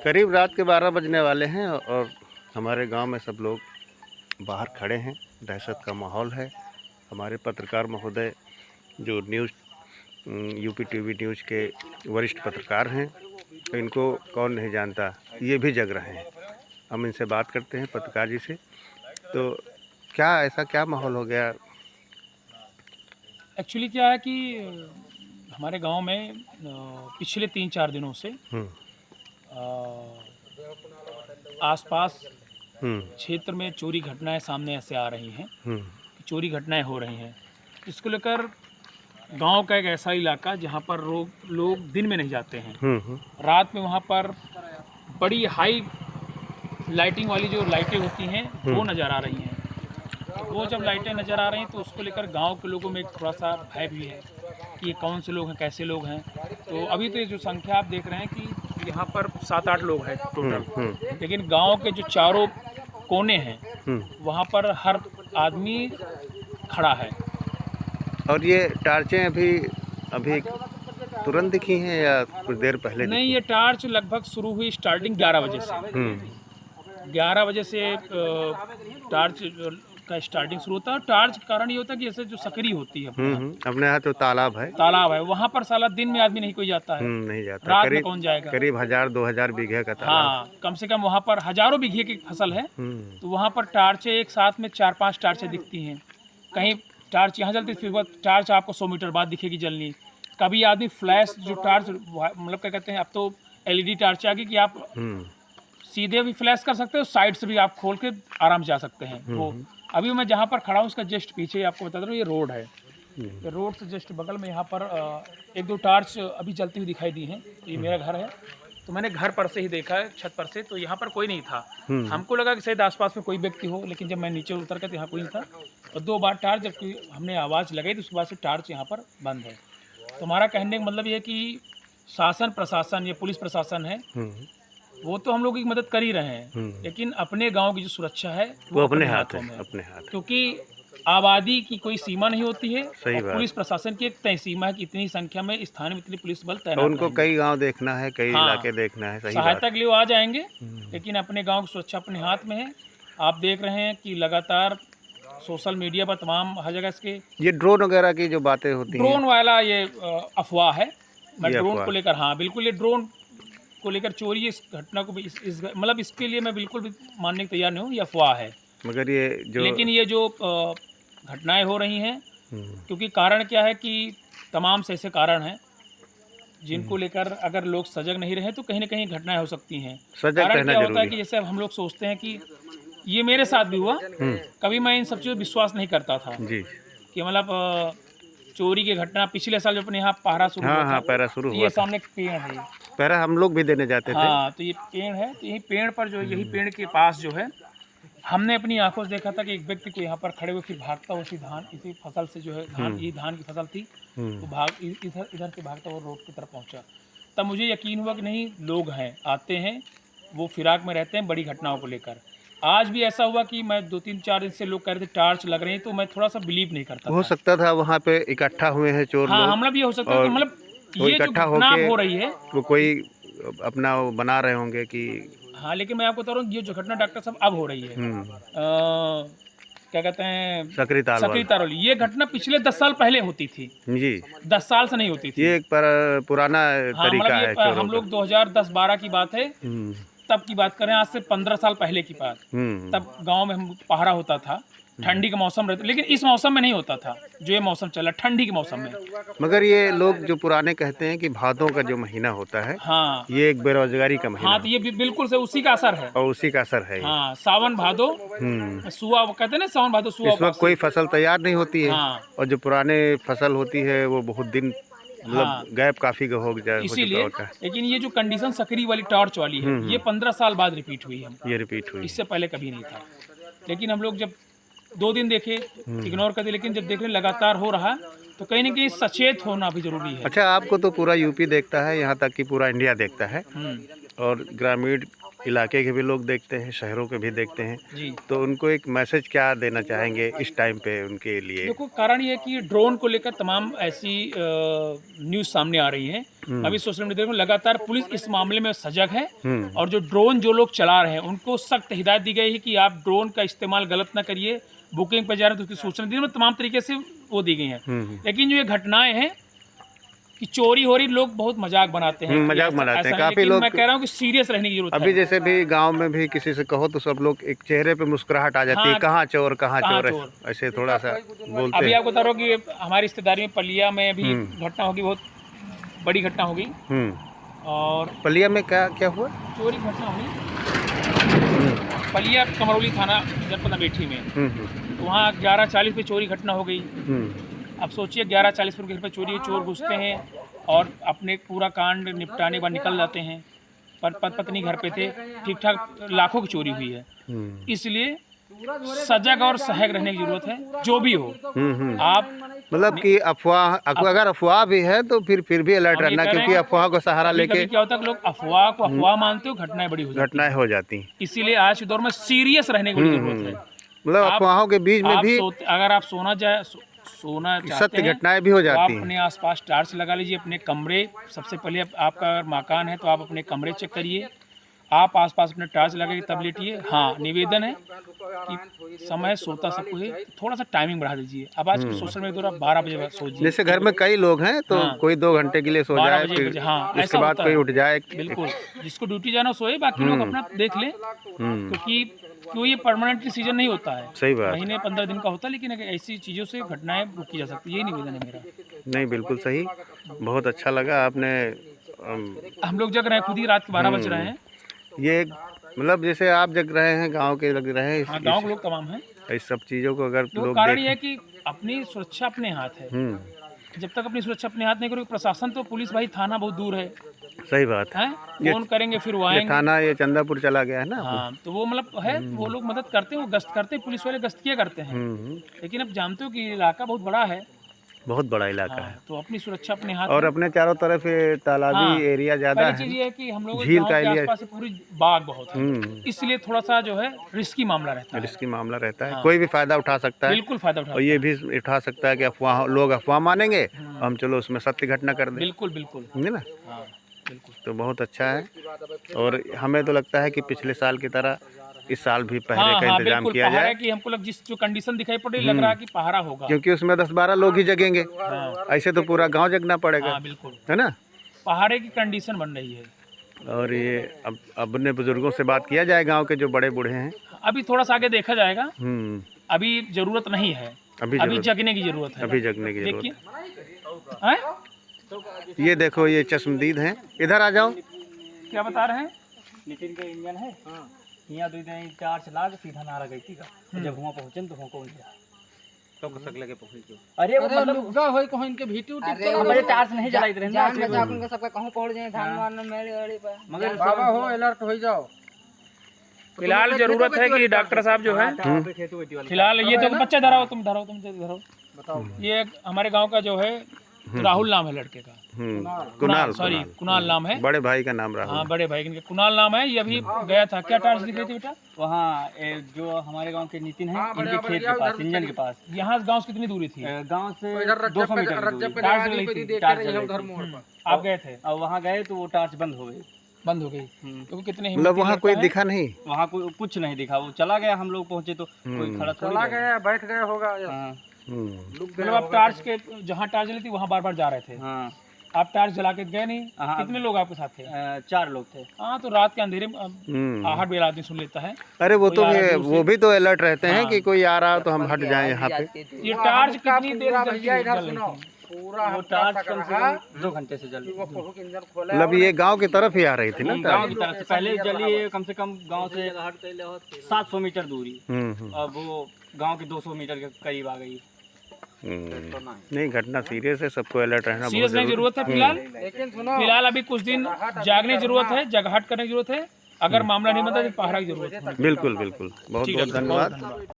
करीब रात के 12 बजने वाले हैं और हमारे गांव में सब लोग बाहर खड़े हैं। दहशत का माहौल है। हमारे पत्रकार महोदय जो न्यूज़ यूपी टीवी न्यूज़ के वरिष्ठ पत्रकार हैं, तो इनको कौन नहीं जानता, ये भी जग रहे हैं। हम इनसे बात करते हैं, पत्रकार जी से। तो क्या माहौल हो गया? एक्चुअली क्या है कि हमारे गांव में पिछले 3-4 दिनों से आसपास क्षेत्र में चोरी घटनाएं सामने ऐसे आ रही हैं, चोरी घटनाएं हो रही हैं। इसको लेकर गांव का एक ऐसा इलाका जहां पर लोग दिन में नहीं जाते हैं, रात में वहां पर बड़ी हाई लाइटिंग वाली जो लाइटें होती हैं वो नज़र आ रही हैं। तो वो जब लाइटें नज़र आ रही हैं तो उसको लेकर गांव के लोगों में एक थोड़ा सा भय भी है कि ये कौन से लोग हैं, कैसे लोग हैं। तो अभी तो ये जो संख्या आप देख रहे हैं कि यहाँ पर 7-8 लोग हैं टोटल, लेकिन गांव के जो चारों कोने हैं वहाँ पर हर आदमी खड़ा है। और ये टार्चें अभी तुरंत दिखी हैं या कुछ देर पहले? नहीं, ये टार्च लगभग शुरू हुई स्टार्टिंग 11 बजे से। 11 बजे से टार्च का स्टार्टिंग शुरू होता है। टार्च का कारण ये होता है कि जैसे जो सकरी होती है अपने यहाँ तो तालाब है, वहाँ पर साला दिन में आदमी नहीं कोई जाता है, नहीं जाता। रात में कौन जाएगा? करीब 1000-2000 बीघे का तालाब। हाँ, कम से कम वहाँ पर हजारों बीघे की फसल है। तो वहाँ पर टार्चें एक साथ में 4-5 टार्चें दिखती हैं। कहीं टार्च यहाँ जलती, फिर टार्च आपको 100 मीटर बाद दिखेगी जलनी। कभी आदमी फ्लैश जो टार्च, मतलब क्या कहते हैं, अब तो LED टार्च आ गई कि आप सीधे भी फ्लैश कर सकते हो, साइड से भी आप खोल के आराम से जा सकते हैं। वो अभी मैं जहाँ पर खड़ा हूँ उसका जस्ट पीछे आपको बता दूँ, ये रोड है। ये रोड से जस्ट बगल में यहाँ पर 1-2 टार्च अभी जलती हुई दिखाई दी हैं। ये मेरा घर है, तो मैंने घर पर से ही देखा है, छत पर से। तो यहाँ पर कोई नहीं था। हमको लगा कि शायद आसपास में कोई व्यक्ति हो, लेकिन जब मैं नीचे उतर कर तो यहाँ कोई नहीं था। और 2 बार टार्च जब हमने आवाज़ लगाई तो उसके बाद से टार्च यहाँ पर बंद है। तो हमारा कहने का मतलब ये है कि शासन प्रशासन, ये पुलिस प्रशासन है, वो तो हम लोग की मदद कर ही रहे हैं, लेकिन अपने गांव की जो सुरक्षा है वो अपने हाथों में, अपने हाथ। क्योंकि आबादी की कोई सीमा नहीं होती है। सही और पुलिस प्रशासन की एक तय सीमा है कि इतनी संख्या में स्थानीय में इतनी पुलिस बल तैनात तो उनको कई गांव देखना है, कई इलाके देखना है। सही सहायता के लिए वो आ जाएंगे, लेकिन अपने गाँव की सुरक्षा अपने हाथ में है। आप देख रहे हैं कि लगातार सोशल मीडिया पर तमाम हर जगह इसके ये ड्रोन वगैरह की जो बातें होती हैं, ड्रोन वाला ये अफवाह है। मैं ड्रोन को लेकर, हाँ बिल्कुल, ये ड्रोन को लेकर चोरी, इस घटना को मतलब इसके लिए मैं बिल्कुल भी मानने को तैयार नहीं हूँ, ये अफवाह है। मगर लेकिन ये जो घटनाएं हो रही हैं, क्योंकि कारण क्या है कि तमाम से ऐसे कारण हैं जिनको लेकर अगर लोग सजग नहीं रहे तो कहीं ना कहीं घटनाएं हो सकती हैं। कारण क्या होता है कि जैसे हम लोग सोचते हैं कि ये मेरे साथ भी हुआ, कभी मैं इन सब चीज़ों पर विश्वास नहीं करता था कि मतलब चोरी की घटना। पिछले साल जब अपने यहाँ पहरा शुरू हुआ था, पहरा शुरू हुआ, ये सामने एक पेड़ है, पहरा हम लोग भी देने जाते थे। हाँ, तो ये पेड़ है, तो यही पेड़ पर जो, यही पेड़ के पास जो है, हमने अपनी आंखों से देखा था कि एक व्यक्ति को यहाँ पर खड़े हुए फिर भागता हुआ इसी फसल से जो है ये धान की फसल थी, तो इधर से भागता हुआ रोड की तरफ पहुँचा। तब मुझे यकीन हुआ कि नहीं, लोग हैं, आते हैं, वो फिराक में रहते हैं बड़ी घटनाओं को लेकर। आज भी ऐसा हुआ कि मैं 2-3-4 दिन से लोग कह रहे थे टार्च लग रही है, तो मैं थोड़ा सा बिलीव नहीं करता। हो सकता था वहाँ पे इकट्ठा हुए हैं चोर लोग। हमला भी हो सकता है, मतलब ये जो घटना हो रही है वो कोई अपना बना रहे होंगे कि हाँ, लेकिन मैं आपको बता रहा हूँ ये जो घटना डॉक्टर साहब अब हो रही है, क्या कहते हैं, सकरी तारवली, ये घटना पिछले 10 साल पहले होती थी जी। 10 साल से नहीं होती थी। ये एक पुराना तरीका है। हम लोग 2010-12 की बात है, तब की बात करें, आज से 15 साल पहले की बात। तब गांव में हम पहरा होता था, ठंडी का मौसम रहता, लेकिन इस मौसम में नहीं होता था जो ये मौसम चला, ठंडी के मौसम में। मगर ये लोग जो पुराने कहते हैं कि भादों का जो महीना होता है, हाँ, ये एक बेरोजगारी का महीना। हाँ, तो ये बिल्कुल से उसी का असर है, और उसी का असर है। हाँ, सावन भादो सुआ कहते हैं ना, सावन भादो सुआ। इस वक्त कोई फसल तैयार नहीं होती है, और जो पुराने फसल होती है वो बहुत दिन, मतलब गैप काफी हो जाए, इसीलिए। लेकिन ये जो कंडीशन सकरी वाली टॉर्च वाली है, ये 15 साल बाद रिपीट हुई है। ये रिपीट हुई, इससे पहले कभी नहीं था। लेकिन हम लोग जब 2 दिन देखे, इग्नोर कर दिए, लेकिन जब देख रहे लगातार हो रहा, तो कहीं ना कहीं सचेत होना भी जरूरी है। अच्छा, आपको तो पूरा यूपी देखता है, यहाँ तक कि पूरा इंडिया देखता है, और ग्रामीण इलाके के भी लोग देखते हैं, शहरों के भी देखते हैं, जी। तो उनको एक मैसेज क्या देना चाहेंगे इस टाइम पे उनके लिए? देखो, कारण ये है कि ड्रोन को लेकर तमाम ऐसी न्यूज़ सामने आ रही हैं। अभी सोशल मीडिया में लगातार पुलिस इस मामले में सजग है और जो ड्रोन जो लोग चला रहे हैं उनको सख्त हिदायत दी गई है कि आप ड्रोन का इस्तेमाल गलत ना करिए। बुकिंग पर जा रहे हैं तो उसकी सूचना दी में तमाम तरीके से वो दी गई हैं। लेकिन जो ये घटनाएं हैं कि चोरी हो रही, लोग बहुत मजाक बनाते हैं, मजाक बनाते हैं काफी लोग। मैं कह रहा हूँ कि सीरियस रहने की जरूरत है। अभी जैसे भी गांव में भी किसी से कहो तो सब लोग एक चेहरे पे मुस्कुराहट आ जाती है, हाँ, कहाँ चोर कहाँ चोर, चोर। ऐसे थोड़ा सा बोलते अभी हैं। आपको बता रहा हूँ कि हमारी रिश्तेदारी में पलिया में भी घटना होगी, बहुत बड़ी घटना होगी। और पलिया में क्या क्या हुआ? चोरी घटना हुई पलिया कमरौली थाना जनपद अमेठी में। तो वहाँ 11:40 पे चोरी घटना हो गई। अब सोचिए 11:40 पर घर पे चोरी, चोर घुसते हैं और अपने पूरा कांड निपटाने बाद निकल जाते हैं। पर पत्नी घर पे थे, ठीक ठाक लाखों की चोरी हुई है। इसलिए सजग और सहज रहने की जरूरत है, जो भी हो। आप मतलब कि अफवाह, अगर अफवाह भी है तो फिर भी अलर्ट रहना, क्योंकि अफवाह को सहारा लेके क्या होता है कि लोग अफवाह को अफवाह मानते हो, घटनाएं बड़ी हो जाती हैं। इसीलिए आज के दौर में सीरियस रहने की जरूरत है। मतलब अफवाहों के बीच में भी अगर आप सोना चाहते सत्य हैं, घटनाएं भी हो जाती हैं। अपने आसपास टार्च लगा लीजिए, अपने कमरे, सबसे पहले आपका अगर मकान है तो आप अपने कमरे चेक करिए, आप आसपास अपने टार्च लगाइए तब लेटिए। हाँ, निवेदन है कि समय सोता सबको है, थोड़ा सा टाइमिंग बढ़ा दीजिए। अब आज सोशल मीडिया द्वारा 12 बजे सो जाइए। जैसे घर में कई लोग हैं तो कोई 2 घंटे के लिए सो जाए, फिर हाँ, उसके बाद कोई उठ जाए। बिल्कुल, जिसको ड्यूटी जाना सोए, बाकी लोग अपना देख लें, क्योंकि ये परमानेंट डिसीजन नहीं होता है। सही बात, महीने 15 दिन का होता है, लेकिन ऐसी चीज़ों से घटनाएं रोकी जा सकती है। यही निवेदन है मेरा। नहीं, बिल्कुल सही, बहुत अच्छा लगा आपने। हम लोग जग रहे हैं, खुद ही रात के 12 बज रहे हैं। ये मतलब जैसे आप जग रहे हैं, गांव के लग रहे हैं, हाँ, गांव के लोग तमाम हैं। इस सब चीज़ों को अगर लोग कारण ये है कि अपनी सुरक्षा अपने हाथ है। जब तक अपनी सुरक्षा अपने हाथ नहीं करोगे, प्रशासन तो पुलिस भाई, थाना बहुत दूर है। सही बात है, फोन करेंगे फिर वो आएंगे। थाना ये चंदापुर चला गया है ना। हाँ, तो वो मतलब है, वो लोग मदद करते हैं, वो गश्त करते हैं, पुलिस वाले गश्त किया करते हैं। लेकिन अब जानते हो कि इलाका बहुत बड़ा है, बहुत बड़ा इलाका है, तो अपनी सुरक्षा अपने हाथ और अपने चारों तरफ तालाबी एरिया ज्यादा है। चीज ये है कि हम लोग झील का एरिया, आसपास पूरी बाग बहुत है, इसलिए थोड़ा सा जो है रिस्की मामला रहता है। कोई भी फायदा उठा सकता है, बिल्कुल फायदा उठा, और ये भी उठा सकता है कि लोग अफवाह मानेंगे, हम चलो उसमें सत्य घटना कर दें। बिल्कुल है ना। तो बहुत अच्छा है, और हमें तो लगता है कि पिछले साल की तरह इस साल भी पहरे का इंतजाम किया जाए, कि हमको जिस जो कंडीशन दिखाई पड़ रही लग रहा है कि पहरा होगा, क्योंकि उसमें 10-12 लोग ही जगेंगे। ऐसे तो पूरा गांव जगना पड़ेगा। बिल्कुल, है ना। पहरे की कंडीशन बन रही है। और ये अब अपने बुजुर्गों से बात किया जाए, गांव के जो बड़े बूढ़े हैं। अभी थोड़ा सा आगे देखा जाएगा, अभी जरूरत नहीं है, अभी जगने की जरूरत है, अभी जगने की जरूरत है। ये देखो, ये चश्मदीद हैं, इधर आ जाओ। क्या बता रहे हैं? नितिन का इंजन है, यहाँ 2 दिन चार्ज लाग सीधा नारा गई थी का, जब वहाँ पहुँचे तो वहाँ कौन तो कसक लगे पहुँच। अरे वो मतलब लुगा होई कहो इनके भीटी उठी, हमारे चार्ज नहीं जलाई रहे ना, जान बचा उनके सबका कहूं पहुंच जाए, धान मारने मेरे अड़ी पे, मगर बाबा हो अलर्ट हो जाओ। फिलहाल जरूरत है कि डॉक्टर साहब जो है, फिलहाल ये तो बच्चा धराओ, तुम धराओ बताओ। ये हमारे गांव का जो है राहुल नाम है लड़के का, कुणाल नाम है, बड़े भाई का नाम राहुल। हाँ, बड़े भाई का कुणाल नाम है। ये अभी गया था, क्या टार्च दिख रही थी बेटा? वहाँ जो हमारे गांव के नितिन है, इनके खेत के पास, इंजन के पास। यहाँ गांव से कितनी दूरी थी? गांव से 200 मीटर दूरी। आप गए थे और वहाँ गए तो वो टार्च बंद हो गई। तो कितने मतलब वहाँ कोई दिखा नहीं, वहाँ कोई कुछ नहीं दिखा, वो चला गया। हम लोग पहुँचे तो कोई खड़ा चला गया, बैठ गया होगा। मतलब आप टार्च के जहाँ टार्च जली थी वहाँ बार बार जा रहे थे। हाँ। आप टार्च जला के गए नहीं? कितने लोग आपके साथ थे? 4 लोग थे। हाँ, तो रात के अंधेरे में आहट भी आदमी सुन लेता है। अरे वो भी तो अलर्ट रहते हैं कि कोई आ रहा हो तो हम हट जाएं यहाँ पे। ये टार्च कितनी देर जल रही थी? वो टार्च कम से कम 2 घंटे से जल रही थी। मतलब ये गांव की तरफ ही आ रही थी ना? गांव की तरफ से पहले जली, कम से कम गांव से 700 मीटर दूरी। अब वो गांव के 200 मीटर के करीब आ गई। नहीं, घटना सीरियस है, सबको अलर्ट रहना सीरियस रहने की जरूरत है। फिलहाल अभी कुछ दिन जागने की जरूरत है, जगहट करने की जरूरत है। अगर मामला नहीं बनता तो पहरा की जरूरत है। बिल्कुल, बहुत बहुत धन्यवाद।